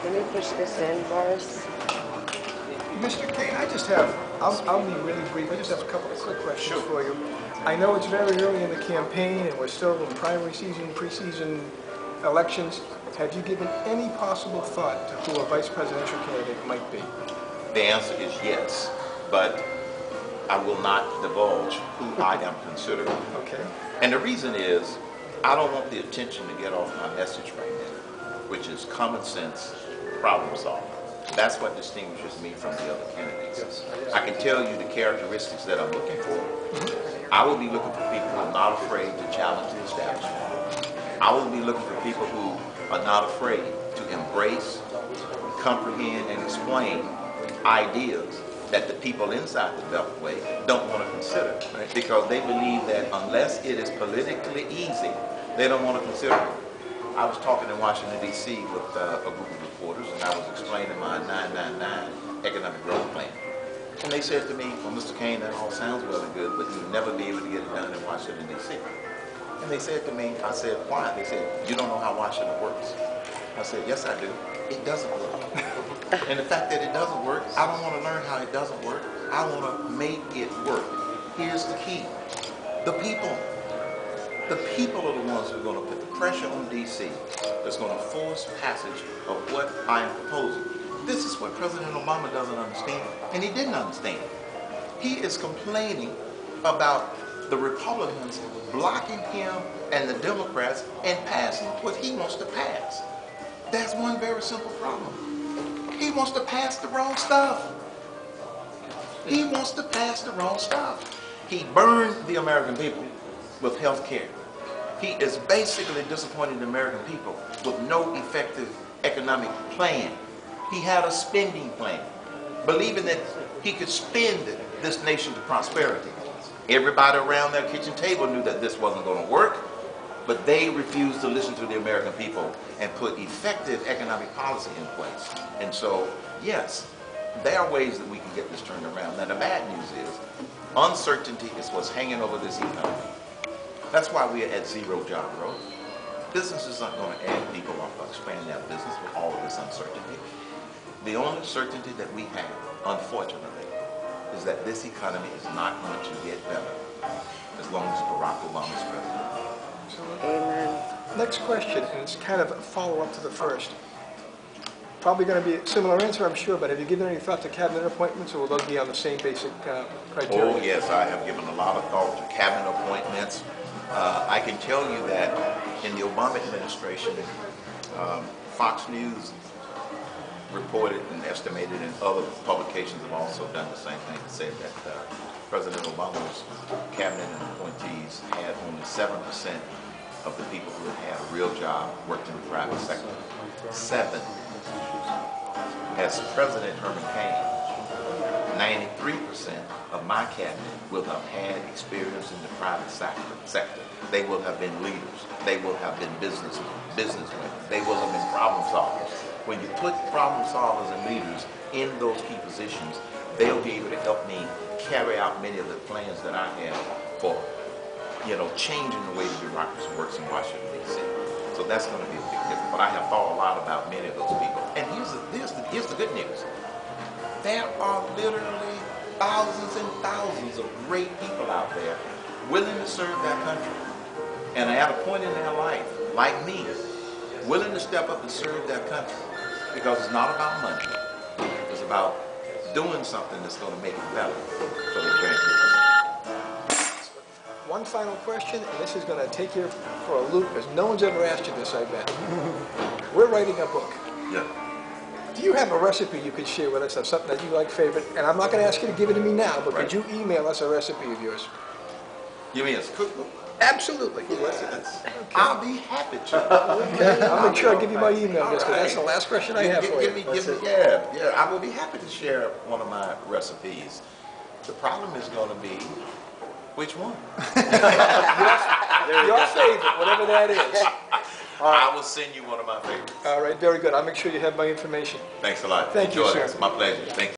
Let me push this in, Boris. Mr. Cain, I'll be really brief. I just have a couple of quick questions for you. I know it's very early in the campaign and we're still in primary season, preseason elections. Have you given any possible thought to who a vice presidential candidate might be? The answer is yes, but I will not divulge who I am considering. Okay. And the reason is, I don't want the attention to get off my message right now, which is common sense, problem solving. That's what distinguishes me from the other candidates. I can tell you the characteristics that I'm looking for. I will be looking for people who are not afraid to challenge the establishment. I will be looking for people who are not afraid to embrace, comprehend, and explain ideas that the people inside the Beltway don't want to consider, right? Because they believe that unless it is politically easy, they don't want to consider it. I was talking in Washington, D.C. with a group of reporters, and I was explaining my 999 economic growth plan. And they said to me, well, Mr. Cain, that all sounds well and good, but you'll never be able to get it done in Washington, D.C. And they said to me, I said, why? They said, you don't know how Washington works. I said, yes, I do. It doesn't work. And the fact that it doesn't work, I don't want to learn how it doesn't work. I want to make it work. Here's the key. The people. The people are the ones who are going to put the pressure on D.C. that's going to force passage of what I am proposing. This is what President Obama doesn't understand, and he didn't understand. He is complaining about the Republicans blocking him and the Democrats and passing what he wants to pass. That's one very simple problem. He wants to pass the wrong stuff. He wants to pass the wrong stuff. He burned the American people with health care. He is basically disappointing the American people with no effective economic plan. He had a spending plan, believing that he could spend this nation to prosperity. Everybody around their kitchen table knew that this wasn't going to work, but they refused to listen to the American people and put effective economic policy in place. And so, yes, there are ways that we can get this turned around. Now, the bad news is, uncertainty is what's hanging over this economy. That's why we are at zero job growth. Businesses aren't going to add people or expand their business with all of this uncertainty. The only certainty that we have, unfortunately, is that this economy is not going to get better as long as Barack Obama is president. Amen. Next question, and it's kind of a follow-up to the first. Probably going to be a similar answer, I'm sure, but have you given any thought to cabinet appointments, or will those be on the same basic criteria? Oh, yes, I have given a lot of thought to cabinet appointments. I can tell you that in the Obama administration, Fox News reported and estimated, and other publications have also done the same thing, said that President Obama's cabinet and appointees had only 7% of the people who had a real job worked in the private sector. 7. As President Herman Cain, 93% of my cabinet will have had experience in the private sector. They will have been leaders. They will have been businessmen. They will have been problem solvers. When you put problem solvers and leaders in those key positions, they'll be able to help me carry out many of the plans that I have for, changing the way the bureaucracy works in Washington, D.C. So that's going to be a big difference. But I have thought a lot about many of those people. And here's the good news. There are literally thousands and thousands of great people out there willing to serve their country. And at a point in their life, like me, willing to step up and serve their country. Because it's not about money. It's about doing something that's going to make it better for the grandkids. One final question, and this is going to take you for a loop, because no one's ever asked you this, I bet. We're writing a book. Yeah. Do you have a recipe you could share with us of something that you like favorite? And I'm not going to ask you to give it to me now, but could you email us a recipe of yours? You mean it's cookbook? Absolutely. Okay. I'll be happy to. Okay. I'll make sure I give you my email, because that's the last question I have for you. Yeah, I will be happy to share one of my recipes. The problem is going to be, which one? Your favorite, whatever that is. I will send you one of my favorites. All right, very good. I'll make sure you have my information. Thank you, sir. Thank you, sir. It's my pleasure. Thank you.